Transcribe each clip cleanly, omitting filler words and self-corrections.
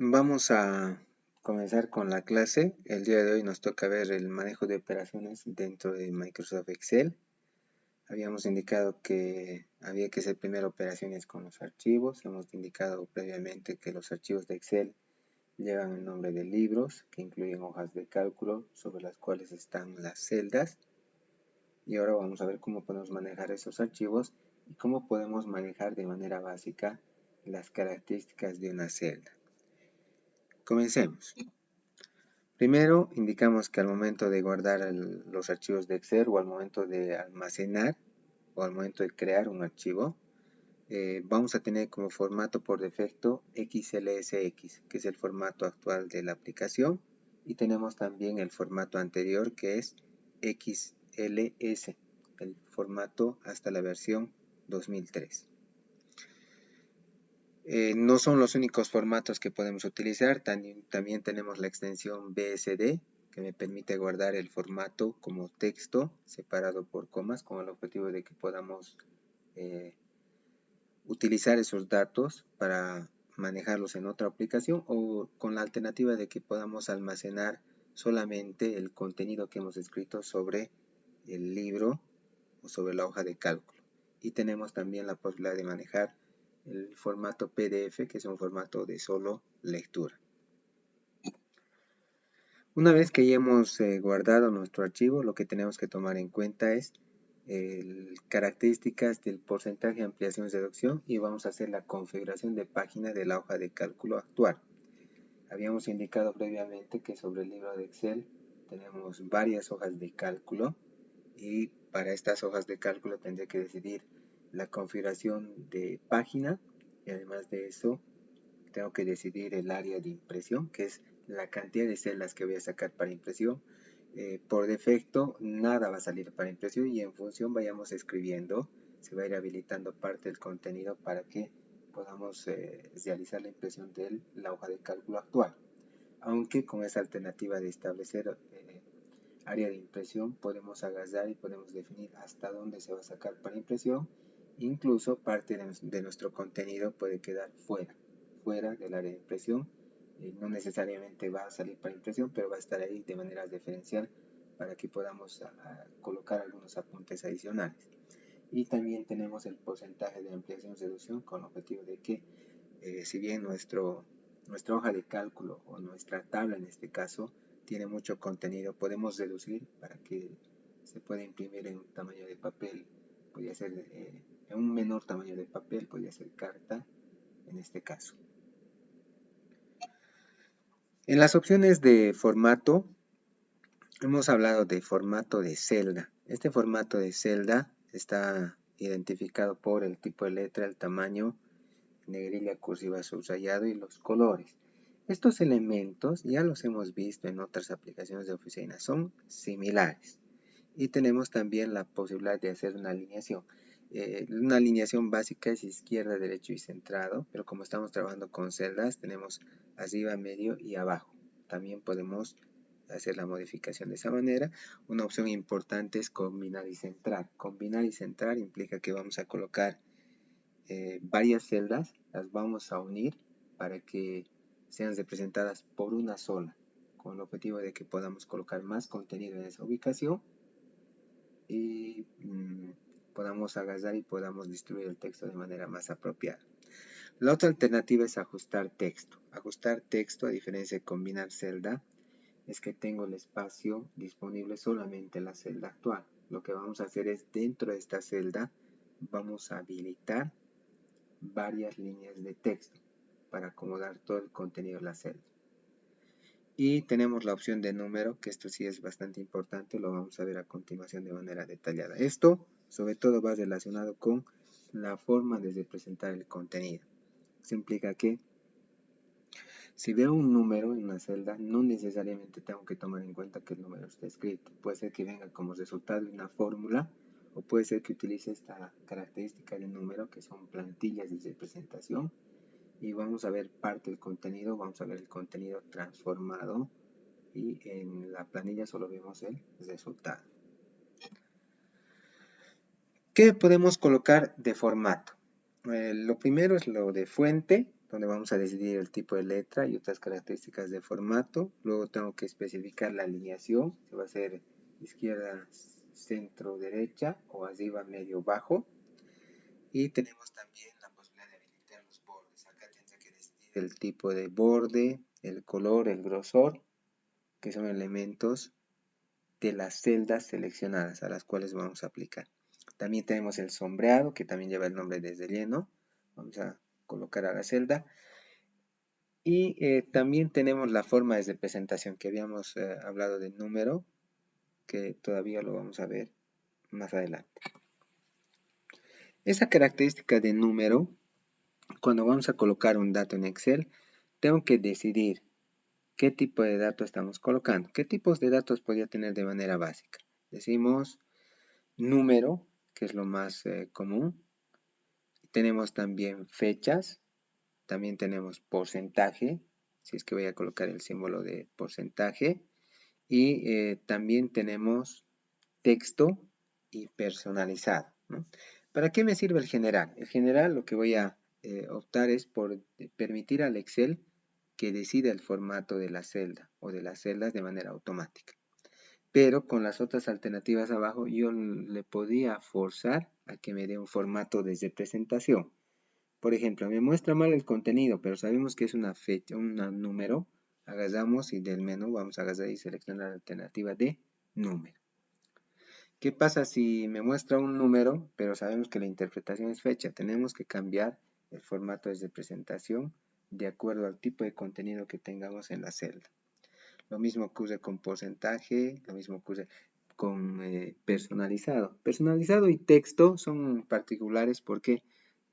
Vamos a comenzar con la clase. El día de hoy nos toca ver el manejo de operaciones dentro de Microsoft Excel. Habíamos indicado que había que hacer primero operaciones con los archivos. Hemos indicado previamente que los archivos de Excel llevan el nombre de libros, que incluyen hojas de cálculo sobre las cuales están las celdas. Y ahora vamos a ver cómo podemos manejar esos archivos y cómo podemos manejar de manera básica las características de una celda. Comencemos. Primero, indicamos que al momento de guardar los archivos de Excel o al momento de almacenar o al momento de crear un archivo, vamos a tener como formato por defecto XLSX, que es el formato actual de la aplicación, y tenemos también el formato anterior que es XLS, el formato hasta la versión 2003. No son los únicos formatos que podemos utilizar, también tenemos la extensión BSD, que me permite guardar el formato como texto separado por comas con el objetivo de que podamos utilizar esos datos para manejarlos en otra aplicación o con la alternativa de que podamos almacenar solamente el contenido que hemos escrito sobre el libro o sobre la hoja de cálculo. Y tenemos también la posibilidad de manejar el formato PDF, que es un formato de solo lectura. Una vez que ya hemos guardado nuestro archivo, lo que tenemos que tomar en cuenta es características del porcentaje de ampliación y reducción y vamos a hacer la configuración de página de la hoja de cálculo actual. Habíamos indicado previamente que sobre el libro de Excel tenemos varias hojas de cálculo y para estas hojas de cálculo tendré que decidir la configuración de página y además de eso tengo que decidir el área de impresión, que es la cantidad de celdas que voy a sacar para impresión. Por defecto nada va a salir para impresión y en función vayamos escribiendo, se va a ir habilitando parte del contenido para que podamos realizar la impresión de la hoja de cálculo actual. Aunque con esa alternativa de establecer área de impresión podemos agarrar y podemos definir hasta dónde se va a sacar para impresión. Incluso parte de nuestro contenido puede quedar fuera del área de impresión. No necesariamente va a salir para impresión, pero va a estar ahí de manera referencial para que podamos colocar algunos apuntes adicionales. Y también tenemos el porcentaje de ampliación y reducción con el objetivo de que si bien nuestra hoja de cálculo o nuestra tabla en este caso tiene mucho contenido, podemos reducir para que se pueda imprimir en un tamaño de papel, podría ser en un menor tamaño de papel, podría ser carta en este caso. En las opciones de formato, hemos hablado de formato de celda. Este formato de celda está identificado por el tipo de letra, el tamaño, negrilla, cursiva, subrayado y los colores. Estos elementos ya los hemos visto en otras aplicaciones de oficina, son similares. Y tenemos también la posibilidad de hacer una alineación. Una alineación básica es izquierda, derecho y centrado, pero como estamos trabajando con celdas, tenemos arriba, medio y abajo. También podemos hacer la modificación de esa manera. Una opción importante es combinar y centrar. Combinar y centrar implica que vamos a colocar varias celdas, las vamos a unir para que sean representadas por una sola, con el objetivo de que podamos colocar más contenido en esa ubicación y podamos agarrar y podamos distribuir el texto de manera más apropiada. La otra alternativa es ajustar texto. Ajustar texto, a diferencia de combinar celda, es que tengo el espacio disponible solamente en la celda actual. Lo que vamos a hacer es, dentro de esta celda, vamos a habilitar varias líneas de texto para acomodar todo el contenido de la celda. Y tenemos la opción de número, que esto sí es bastante importante, lo vamos a ver a continuación de manera detallada. Esto sobre todo va relacionado con la forma de representar el contenido. Eso implica que si veo un número en una celda, no necesariamente tengo que tomar en cuenta que el número está escrito. Puede ser que venga como resultado de una fórmula o puede ser que utilice esta característica de número que son plantillas de representación y vamos a ver parte del contenido, vamos a ver el contenido transformado y en la planilla solo vemos el resultado. ¿Qué podemos colocar de formato? Lo primero es lo de fuente, donde vamos a decidir el tipo de letra y otras características de formato. Luego tengo que especificar la alineación, si va a ser izquierda, centro, derecha o arriba, medio, bajo. Y tenemos también la posibilidad de habilitar los bordes. Acá tendré que decidir el tipo de borde, el color, el grosor, que son elementos de las celdas seleccionadas a las cuales vamos a aplicar. También tenemos el sombreado, que también lleva el nombre de relleno. Vamos a colocar a la celda. Y también tenemos la forma de representación, que habíamos hablado de número, que todavía lo vamos a ver más adelante. Esa característica de número, cuando vamos a colocar un dato en Excel, tengo que decidir qué tipo de dato estamos colocando. ¿Qué tipos de datos podría tener de manera básica? Decimos número, que es lo más común. Tenemos también fechas, también tenemos porcentaje, si es que voy a colocar el símbolo de porcentaje. Y también tenemos texto y personalizado, ¿no? ¿Para qué me sirve el general? El general lo que voy a optar es por permitir al Excel que decida el formato de la celda o de las celdas de manera automática. Pero con las otras alternativas abajo yo le podía forzar a que me dé un formato de representación. Por ejemplo, me muestra mal el contenido, pero sabemos que es una fecha, un número. Agarramos y del menú vamos a agarrar y seleccionar la alternativa de número. ¿Qué pasa si me muestra un número, pero sabemos que la interpretación es fecha? Tenemos que cambiar el formato de representación de acuerdo al tipo de contenido que tengamos en la celda. Lo mismo ocurre con porcentaje, lo mismo ocurre con personalizado. Personalizado y texto son particulares porque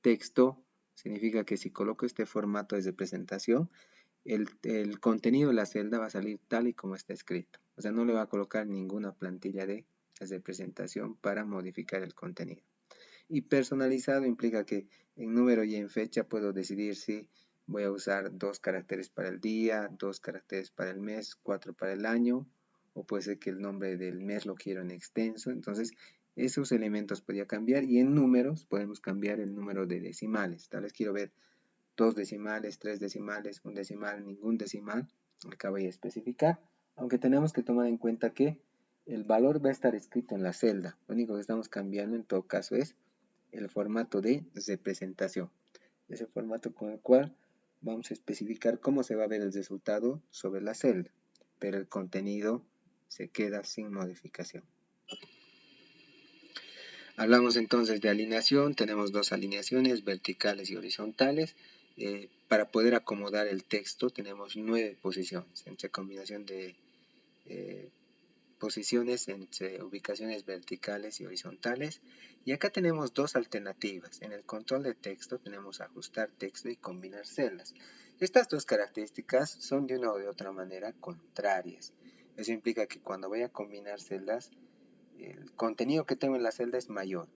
texto significa que si coloco este formato de representación, el contenido de la celda va a salir tal y como está escrito. O sea, no le va a colocar ninguna plantilla de representación para modificar el contenido. Y personalizado implica que en número y en fecha puedo decidir si voy a usar 2 caracteres para el día, 2 caracteres para el mes, 4 para el año, o puede ser que el nombre del mes lo quiero en extenso. Entonces, esos elementos podría cambiar, y en números podemos cambiar el número de decimales. Tal vez quiero ver 2 decimales, 3 decimales, 1 decimal, ningún decimal. Acá voy a especificar, aunque tenemos que tomar en cuenta que el valor va a estar escrito en la celda. Lo único que estamos cambiando en todo caso es el formato de representación. Ese formato con el cual vamos a especificar cómo se va a ver el resultado sobre la celda, pero el contenido se queda sin modificación. Hablamos entonces de alineación. Tenemos 2 alineaciones, verticales y horizontales. Para poder acomodar el texto tenemos 9 posiciones, entre combinación de posiciones entre ubicaciones verticales y horizontales. Y acá tenemos 2 alternativas. En el control de texto tenemos ajustar texto y combinar celdas. Estas 2 características son de una o de otra manera contrarias. Eso implica que cuando voy a combinar celdas, el contenido que tengo en la celda es mayor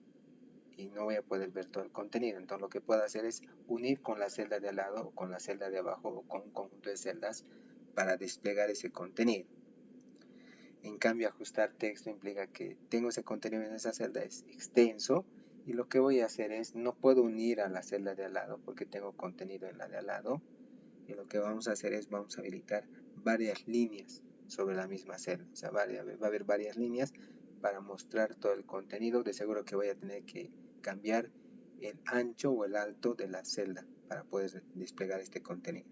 y no voy a poder ver todo el contenido. Entonces lo que puedo hacer es unir con la celda de al lado o con la celda de abajo o con un conjunto de celdas para desplegar ese contenido. En cambio, ajustar texto implica que tengo ese contenido en esa celda, es extenso, y lo que voy a hacer es, no puedo unir a la celda de al lado porque tengo contenido en la de al lado, y lo que vamos a hacer es, vamos a habilitar varias líneas sobre la misma celda. O sea, va a haber varias líneas para mostrar todo el contenido. De seguro que voy a tener que cambiar el ancho o el alto de la celda para poder desplegar este contenido.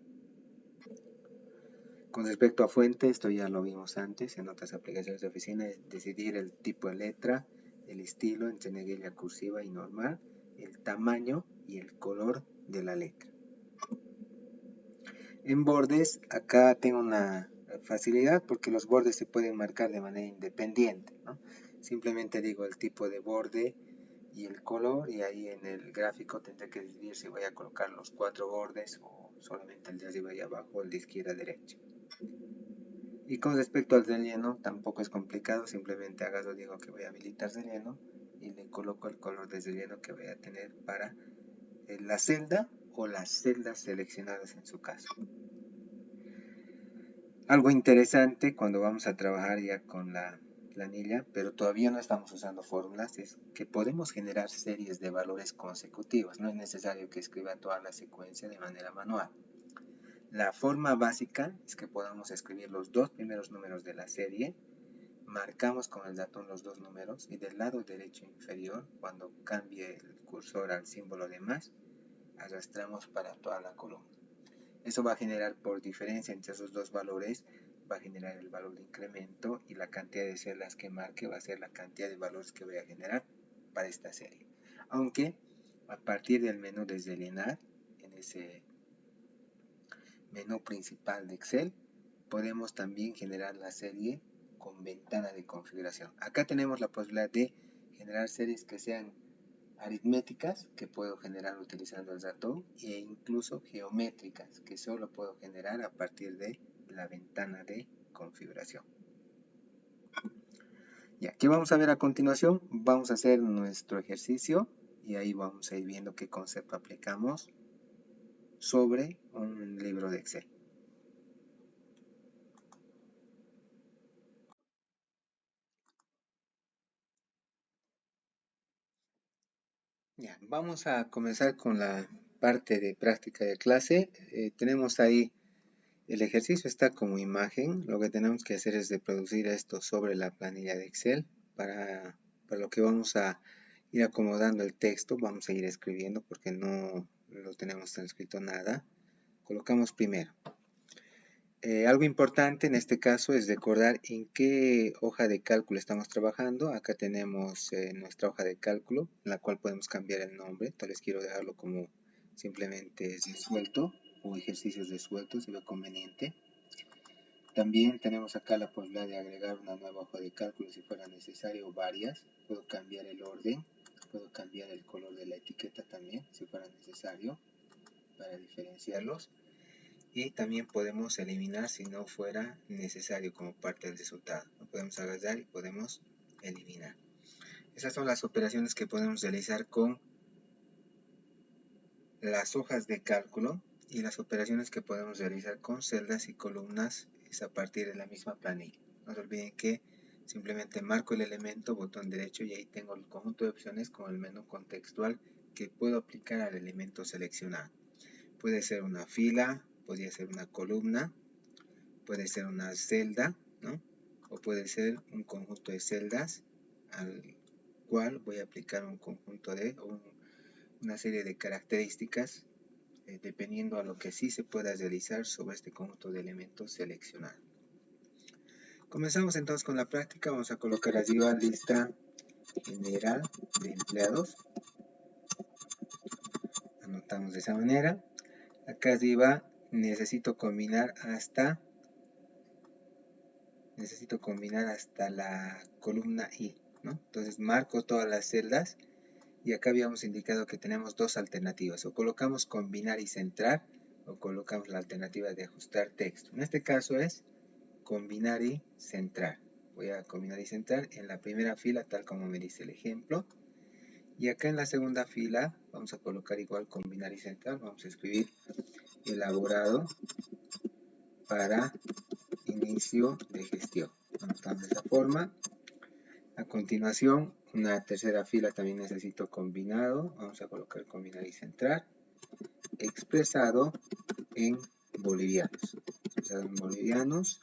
Con respecto a fuente, esto ya lo vimos antes en otras aplicaciones de oficina, decidir el tipo de letra, el estilo entre negrilla, cursiva y normal, el tamaño y el color de la letra. En bordes, acá tengo una facilidad porque los bordes se pueden marcar de manera independiente, ¿no? Simplemente digo el tipo de borde y el color, y ahí en el gráfico tendré que decidir si voy a colocar los 4 bordes o solamente el de arriba y abajo, el de izquierda a derecha. Y con respecto al relleno, tampoco es complicado, simplemente agarro, digo que voy a habilitar relleno y le coloco el color de relleno que voy a tener para la celda o las celdas seleccionadas en su caso. Algo interesante cuando vamos a trabajar ya con la planilla, pero todavía no estamos usando fórmulas, es que podemos generar series de valores consecutivos. No es necesario que escriba toda la secuencia de manera manual. La forma básica es que podamos escribir los dos primeros números de la serie, marcamos con el ratón los dos números y del lado derecho inferior, cuando cambie el cursor al símbolo de más, arrastramos para toda la columna. Eso va a generar, por diferencia entre esos dos valores, va a generar el valor de incremento, y la cantidad de celdas que marque va a ser la cantidad de valores que voy a generar para esta serie. Aunque a partir del menú desde llenar, en ese menú principal de Excel, podemos también generar la serie con ventana de configuración. Acá tenemos la posibilidad de generar series que sean aritméticas, que puedo generar utilizando el ratón, e incluso geométricas, que solo puedo generar a partir de la ventana de configuración. Ya, ¿qué vamos a ver a continuación? Vamos a hacer nuestro ejercicio y ahí vamos a ir viendo qué concepto aplicamos sobre un libro de Excel. Ya, vamos a comenzar con la parte de práctica de clase. Tenemos ahí el ejercicio, está como imagen. Lo que tenemos que hacer es reproducir esto sobre la planilla de Excel. Para lo que vamos a ir acomodando el texto, vamos a ir escribiendo porque no lo tenemos transcrito nada. Colocamos primero. Algo importante en este caso es recordar en qué hoja de cálculo estamos trabajando. Acá tenemos nuestra hoja de cálculo, en la cual podemos cambiar el nombre. Tal vez quiero dejarlo como simplemente resuelto o ejercicios resueltos si veo conveniente. También tenemos acá la posibilidad de agregar una nueva hoja de cálculo si fuera necesario, o varias. Puedo cambiar el orden, puedo cambiar el color de la etiqueta también si fuera necesario para diferenciarlos. Y también podemos eliminar si no fuera necesario como parte del resultado. Lo podemos agarrar y podemos eliminar. Esas son las operaciones que podemos realizar con las hojas de cálculo, y las operaciones que podemos realizar con celdas y columnas es a partir de la misma planilla. No se olviden que simplemente marco el elemento, botón derecho, y ahí tengo el conjunto de opciones con el menú contextual que puedo aplicar al elemento seleccionado. Puede ser una fila, podría ser una columna, puede ser una celda, ¿no? O puede ser un conjunto de celdas al cual voy a aplicar un conjunto de una serie de características dependiendo a lo que sí se pueda realizar sobre este conjunto de elementos seleccionados. Comenzamos entonces con la práctica. Vamos a colocar arriba lista general de empleados. Anotamos de esa manera. Acá arriba necesito combinar hasta la columna I, ¿no? Entonces marco todas las celdas y acá habíamos indicado que tenemos dos alternativas: o colocamos combinar y centrar, o colocamos la alternativa de ajustar texto. En este caso es combinar y centrar. Voy a combinar y centrar en la primera fila tal como me dice el ejemplo, y acá en la segunda fila vamos a colocar igual combinar y centrar. Vamos a escribir elaborado para inicio de gestión. Anotamos de esa forma. A continuación, una tercera fila también necesito combinado. Vamos a colocar combinar y centrar. Expresado en bolivianos. Expresado en bolivianos.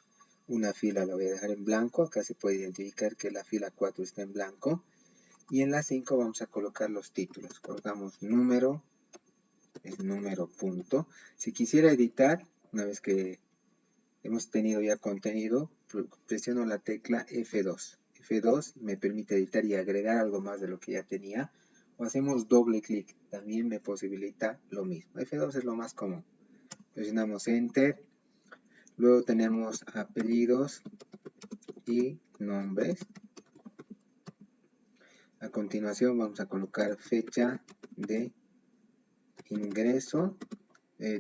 Una fila la voy a dejar en blanco. Acá se puede identificar que la fila 4 está en blanco. Y en la 5 vamos a colocar los títulos. Colocamos número, es número punto. Si quisiera editar, una vez que hemos tenido ya contenido, presiono la tecla F2. F2 me permite editar y agregar algo más de lo que ya tenía. O hacemos doble clic, también me posibilita lo mismo. F2 es lo más común. Presionamos Enter. Luego tenemos apellidos y nombres. A continuación vamos a colocar fecha de ingreso.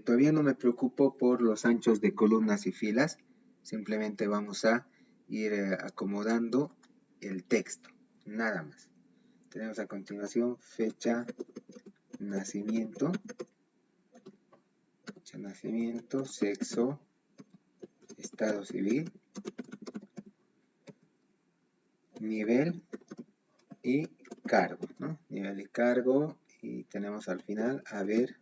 Todavía no me preocupo por los anchos de columnas y filas. Simplemente vamos a ir acomodando el texto, nada más. Tenemos a continuación fecha nacimiento, sexo, estado civil, nivel y cargo, ¿no? Nivel y cargo, y tenemos al final haber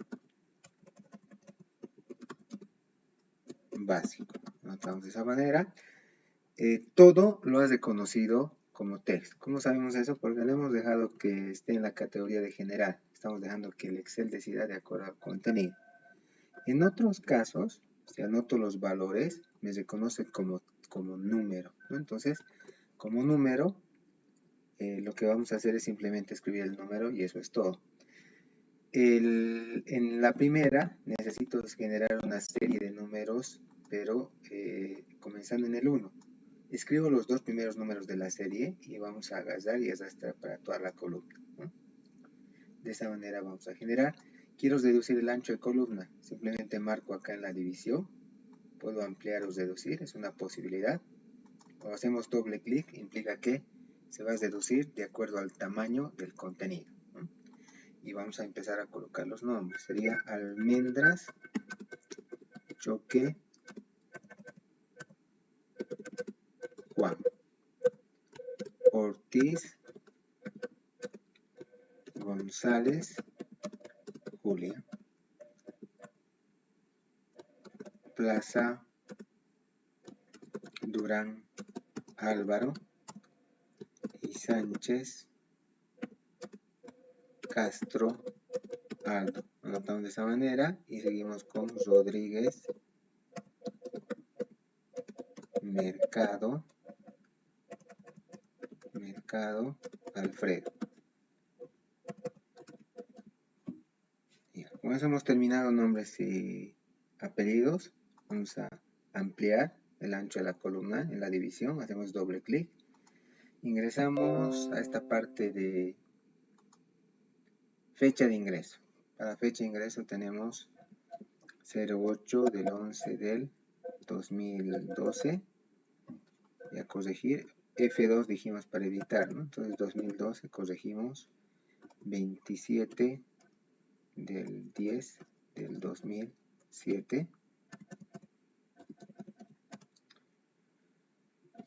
básico. Notamos de esa manera. Todo lo has reconocido como text. ¿Cómo sabemos eso? Porque le hemos dejado que esté en la categoría de general. Estamos dejando que el Excel decida de acuerdo al contenido. En otros casos, si anoto los valores, me reconoce como número, ¿no? Entonces, como número, lo que vamos a hacer es simplemente escribir el número y eso es todo. En la primera necesito generar una serie de números, pero comenzando en el 1. Escribo los dos primeros números de la serie y vamos a agarrar y arrastrar para toda la columna, ¿no? De esa manera vamos a generar. Quiero reducir el ancho de columna, simplemente marco acá en la división. Puedo ampliar o reducir, es una posibilidad. Cuando hacemos doble clic, implica que se va a reducir de acuerdo al tamaño del contenido, ¿no? Y vamos a empezar a colocar los nombres. Sería almendras, choque, Juan, Ortiz, González, Julia, Plaza, Durán, Álvaro y Sánchez, Castro, Aldo. Anotamos de esa manera y seguimos con Rodríguez, Mercado, Alfredo. Con eso hemos terminado nombres y apellidos. Vamos a ampliar el ancho de la columna en la división. Hacemos doble clic. Ingresamos a esta parte de fecha de ingreso. Para fecha de ingreso tenemos 08 del 11 del 2012. Y a corregir, F2 dijimos para evitar, ¿no? Entonces 2012 corregimos 27 del 10 del 2007.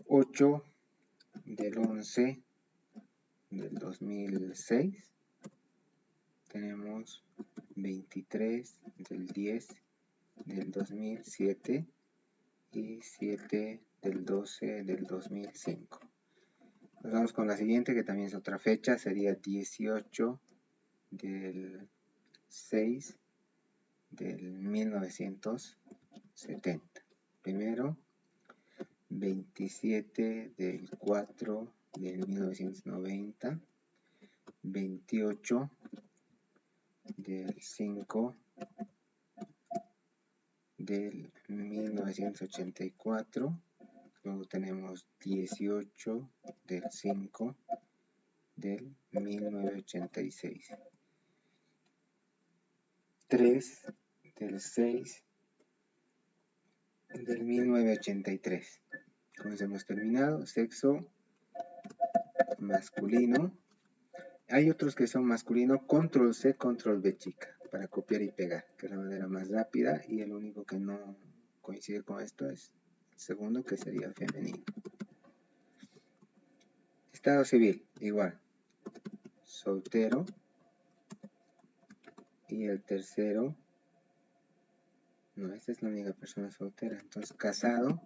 8 del 11 del 2006. Tenemos 23 del 10 del 2007 y 7 del 12 del 2005. Nos vamos con la siguiente, que también es otra fecha, sería 18 del 6 del 1970. Primero, 27 del 4 del 1990, 28 del 5 del 1984, luego tenemos 18 del 5 del 1986, 3 del 6 del 1983. Con eso hemos terminado. Sexo masculino. Hay otros que son masculino, control C, control V chica, para copiar y pegar, que es la manera más rápida, y el único que no coincide con esto es el segundo, que sería femenino. Estado civil, igual, soltero, y el tercero, no, esta es la única persona soltera, entonces casado,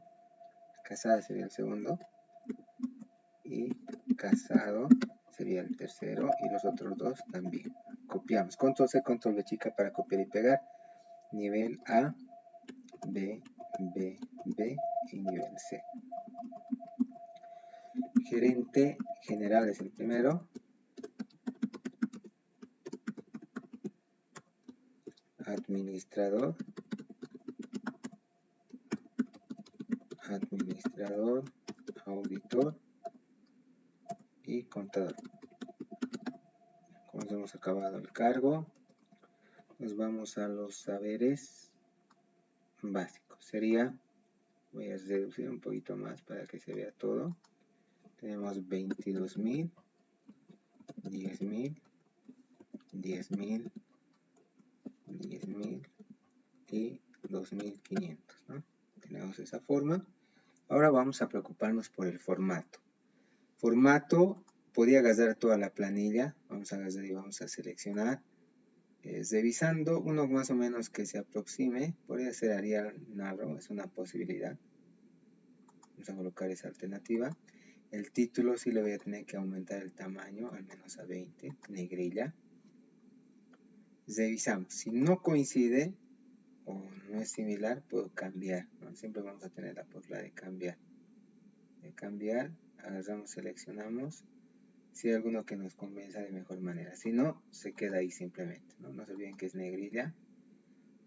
casada sería el segundo, y casado sería el tercero, y los otros dos también. Copiamos, control C, control V chica para copiar y pegar, nivel A, B, B, B y nivel C. Gerente general es el primero. Administrador, auditor y contador. Como hemos acabado el cargo, nos vamos a los saberes básicos. Sería, voy a reducir un poquito más para que se vea todo. Tenemos 22.000, 10.000, 10.000, 10.000 y 2.500, ¿no? Tenemos esa forma. Ahora vamos a preocuparnos por el formato. Formato, podía agarrar toda la planilla. Vamos a agarrar y vamos a seleccionar. Revisando uno más o menos que se aproxime. Podría ser Arial Narrow, es una posibilidad. Vamos a colocar esa alternativa. El título sí le voy a tener que aumentar el tamaño, al menos a 20, negrilla. Revisamos. Si no coincide o no es similar, puedo cambiar, ¿no? Siempre vamos a tener la posibilidad de cambiar. Agarramos, seleccionamos. Si hay alguno que nos convenza de mejor manera. Si no, se queda ahí simplemente. No se olviden que es negrilla.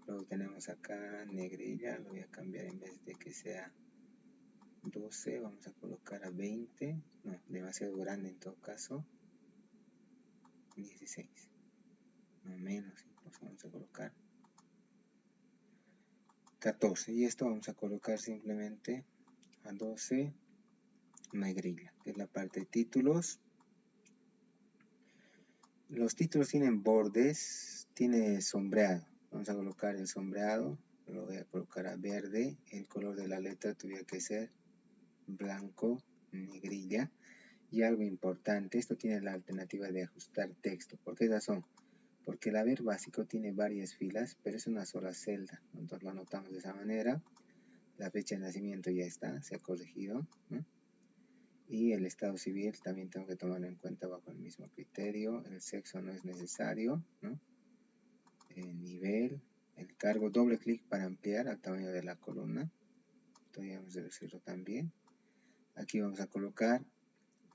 Luego tenemos acá negrilla. Lo voy a cambiar, en vez de que sea 12, vamos a colocar a 20. No, demasiado grande en todo caso. 16. No, menos incluso vamos a colocar 14. Y esto vamos a colocar simplemente a 12 negrilla, que es la parte de títulos. Los títulos tienen bordes, tiene sombreado. Vamos a colocar el sombreado, lo voy a colocar a verde. El color de la letra tuviera que ser blanco, negrilla. Y algo importante, esto tiene la alternativa de ajustar texto. ¿Por qué razón? Porque el haber básico tiene varias filas, pero es una sola celda. Entonces lo anotamos de esa manera. La fecha de nacimiento ya está, se ha corregido, ¿no? Y el estado civil también tengo que tomarlo en cuenta bajo el mismo criterio. El sexo no es necesario, ¿no? El nivel, el cargo, doble clic para ampliar al tamaño de la columna. Podríamos reducirlo también. Aquí vamos a colocar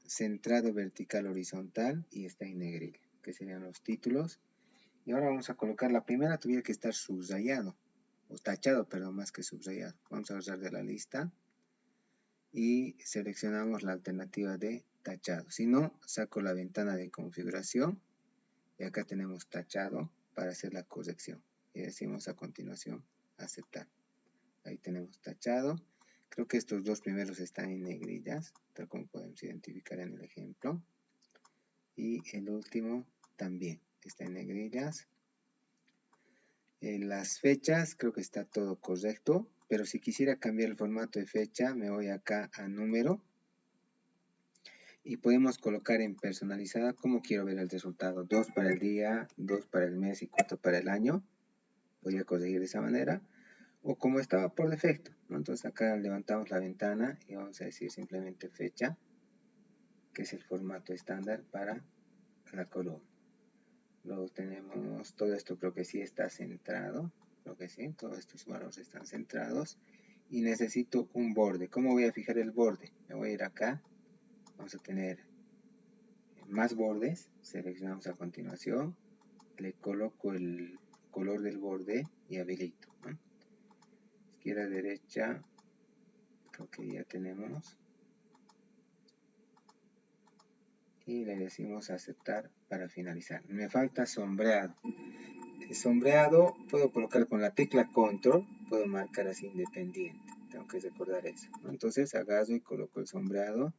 centrado vertical horizontal y está en negrilla, que serían los títulos. Y ahora vamos a colocar, la primera tuviera que estar subrayado, o tachado, perdón, más que subrayado. Vamos a agarrar de la lista y seleccionamos la alternativa de tachado. Si no, saco la ventana de configuración y acá tenemos tachado para hacer la corrección. Y decimos a continuación aceptar. Ahí tenemos tachado. Creo que estos dos primeros están en negrillas, tal como podemos identificar en el ejemplo. Y el último también está en negrillas. En las fechas creo que está todo correcto, pero si quisiera cambiar el formato de fecha, me voy acá a número y podemos colocar en personalizada cómo quiero ver el resultado. 2 para el día, 2 para el mes y 4 para el año. Voy a conseguir de esa manera. O como estaba por defecto, ¿no? Entonces acá levantamos la ventana y vamos a decir simplemente fecha, que es el formato estándar para la columna. Luego tenemos todo esto, creo que sí está centrado. Creo que sí, todos estos valores están centrados. Y necesito un borde. ¿Cómo voy a fijar el borde? Me voy a ir acá. Vamos a tener más bordes. Seleccionamos a continuación. Le coloco el color del borde y habilito, ¿no? Izquierda, derecha. Creo que ya tenemos. Y le decimos aceptar para finalizar. Me falta sombreado. El sombreado puedo colocar con la tecla control, puedo marcar así independiente. Tengo que recordar eso, ¿no? Entonces agarro y coloco el sombreado,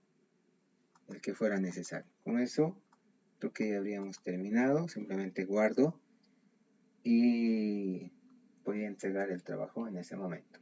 el que fuera necesario. Con eso creo que ya habríamos terminado. Simplemente guardo y voy a entregar el trabajo en ese momento.